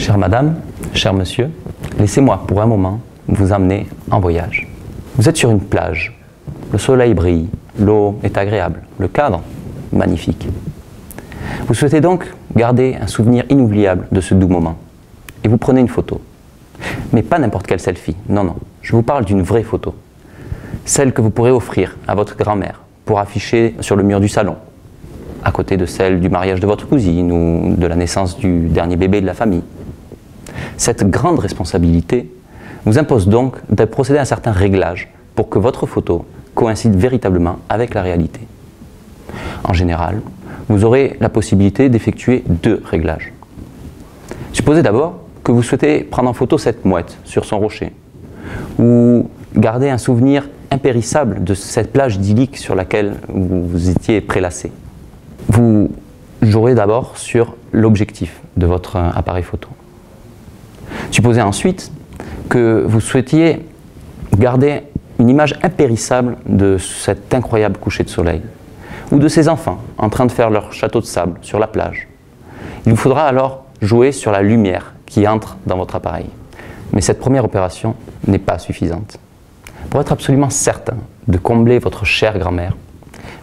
Chère madame, cher monsieur, laissez-moi pour un moment vous emmener en voyage. Vous êtes sur une plage, le soleil brille, l'eau est agréable, le cadre magnifique. Vous souhaitez donc garder un souvenir inoubliable de ce doux moment et vous prenez une photo. Mais pas n'importe quelle selfie, non, non, je vous parle d'une vraie photo. Celle que vous pourrez offrir à votre grand-mère pour afficher sur le mur du salon, à côté de celle du mariage de votre cousine ou de la naissance du dernier bébé de la famille. Cette grande responsabilité vous impose donc de procéder à un certain réglage pour que votre photo coïncide véritablement avec la réalité. En général, vous aurez la possibilité d'effectuer 2 réglages. Supposez d'abord que vous souhaitez prendre en photo cette mouette sur son rocher, ou garder un souvenir impérissable de cette plage idyllique sur laquelle vous étiez prélassé. Vous jouerez d'abord sur l'objectif de votre appareil photo. Supposez ensuite que vous souhaitiez garder une image impérissable de cet incroyable coucher de soleil, ou de ces enfants en train de faire leur château de sable sur la plage. Il vous faudra alors jouer sur la lumière qui entre dans votre appareil. Mais cette première opération n'est pas suffisante. Pour être absolument certain de combler votre chère grand-mère,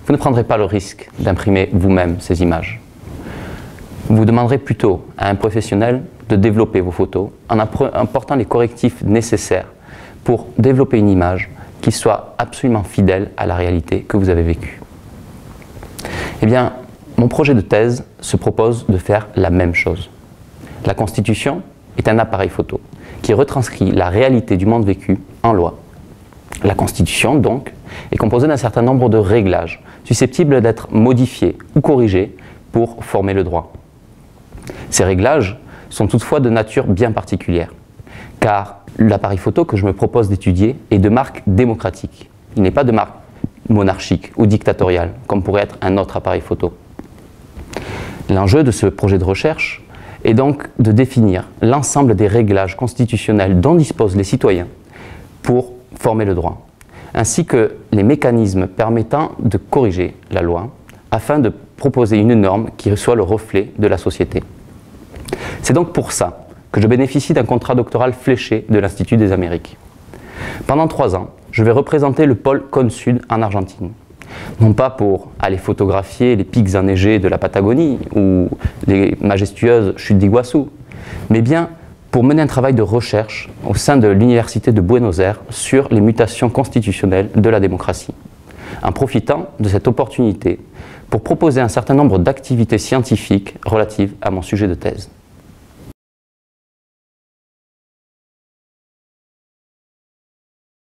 vous ne prendrez pas le risque d'imprimer vous-même ces images. Vous demanderez plutôt à un professionnel de développer vos photos en apportant les correctifs nécessaires pour développer une image qui soit absolument fidèle à la réalité que vous avez vécue. Eh bien, mon projet de thèse se propose de faire la même chose. La Constitution est un appareil photo qui retranscrit la réalité du monde vécu en loi. La Constitution, donc, est composée d'un certain nombre de réglages susceptibles d'être modifiés ou corrigés pour former le droit. Ces réglages sont toutefois de nature bien particulière, car l'appareil photo que je me propose d'étudier est de marque démocratique. Il n'est pas de marque monarchique ou dictatoriale, comme pourrait être un autre appareil photo. L'enjeu de ce projet de recherche est donc de définir l'ensemble des réglages constitutionnels dont disposent les citoyens pour former le droit, ainsi que les mécanismes permettant de corriger la loi afin de proposer une norme qui soit le reflet de la société. C'est donc pour ça que je bénéficie d'un contrat doctoral fléché de l'Institut des Amériques. Pendant 3 ans, je vais représenter le pôle Cône Sud en Argentine. Non pas pour aller photographier les pics enneigés de la Patagonie ou les majestueuses chutes d'Iguassou, mais bien pour mener un travail de recherche au sein de l'Université de Buenos Aires sur les mutations constitutionnelles de la démocratie, en profitant de cette opportunité pour proposer un certain nombre d'activités scientifiques relatives à mon sujet de thèse.